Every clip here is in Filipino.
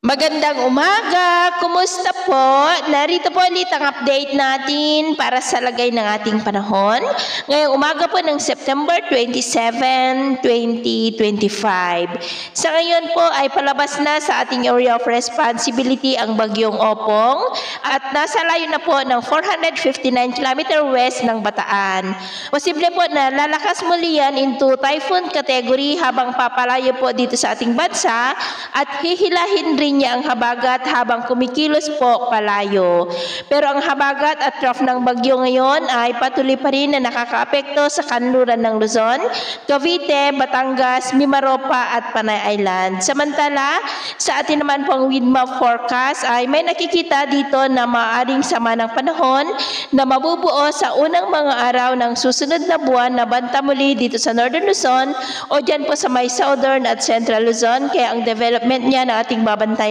Magandang umaga! Kumusta po? Narito po ulit ang update natin para sa lagay ng ating panahon. Ngayong umaga po ng September 27, 2025. Sa ngayon po ay palabas na sa ating area of responsibility ang bagyong Opong at nasa layo na po ng 459 km west ng Bataan. Posible po na lalakas muli yan into typhoon category habang papalayo po dito sa ating bansa at hihilahin rin niya ang habagat habang kumikilos po palayo. Pero ang habagat at trough ng bagyo ngayon ay patuloy pa rin na nakakaapekto sa kanluran ng Luzon, Cavite, Batangas, Mimaropa at Panay Island. Samantala, sa atin naman pong WindMap forecast ay may nakikita dito na maaaring sama ng panahon na mabubuo sa unang mga araw ng susunod na buwan na banta muli dito sa Northern Luzon o dyan po sa may Southern at Central Luzon. Kaya ang development niya na ating babantayan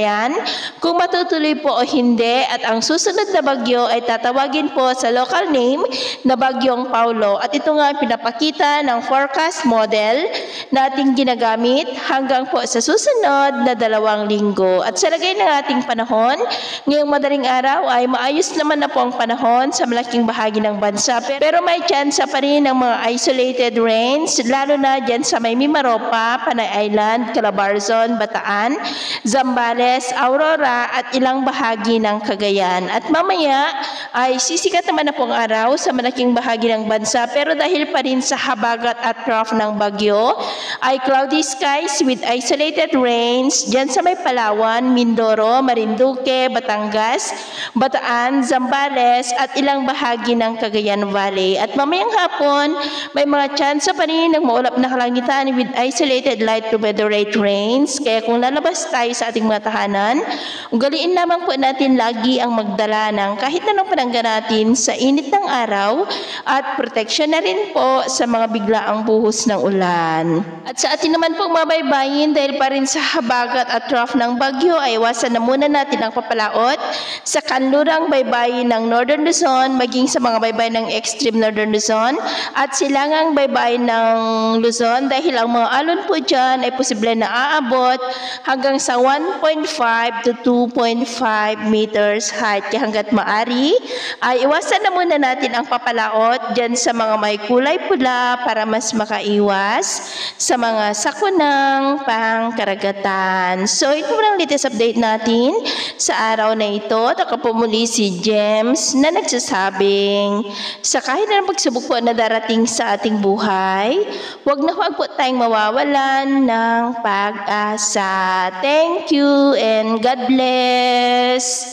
kung matutuloy po o hindi, at ang susunod na bagyo ay tatawagin po sa local name na Bagyong Paulo. At ito nga ang pinapakita ng forecast model na ating ginagamit hanggang po sa susunod na 2 linggo. At sa lagay ng ating panahon, ngayong madaling araw ay maayos naman na po ang panahon sa malaking bahagi ng bansa. Pero may tsansa pa rin ng mga isolated rains, lalo na dyan sa may Mimaropa, Panay Island, Calabarzon, Bataan, Zambales, Aurora at ilang bahagi ng Cagayan. At mamaya ay sisikat naman na pong araw sa malaking bahagi ng bansa, pero dahil pa rin sa habagat at trough ng bagyo ay cloudy skies with isolated rains dyan sa may Palawan, Mindoro, Marinduque, Batangas, Bataan, Zambales at ilang bahagi ng Cagayan Valley. At mamayang hapon may mga tsansa pa rin ng maulap na kalangitan with isolated light to moderate rains. Kaya kung lalabas tayo sa ating mga tahanan, ugaliin lamang po natin lagi ang magdala ng kahit anong panangga natin sa init ng araw at proteksyon na rin po sa mga biglaang buhos ng ulan. At sa atin naman pong mabaybayin, dahil pa rin sa habagat at trough ng bagyo ay iwasan na muna natin ang papalaot sa kanlurang baybayin ng Northern Luzon, maging sa mga baybayin ng extreme Northern Luzon at silangang baybayin ng Luzon, dahil ang mga alon po dyan ay posible na aabot hanggang sa 1.5 to 2.5 meters height. Kaya hanggat maari ay iwasan na muna natin ang papalaot dyan sa mga may kulay pula para mas makaiwas sa mga sakunang pangkaragatan. So ito ang latest update natin sa araw na ito. Ako po muli si James na nagsasabing sa kahit na pagsubok po na darating sa ating buhay, huwag po tayong mawawalan ng pag-asa. Thank you and God bless.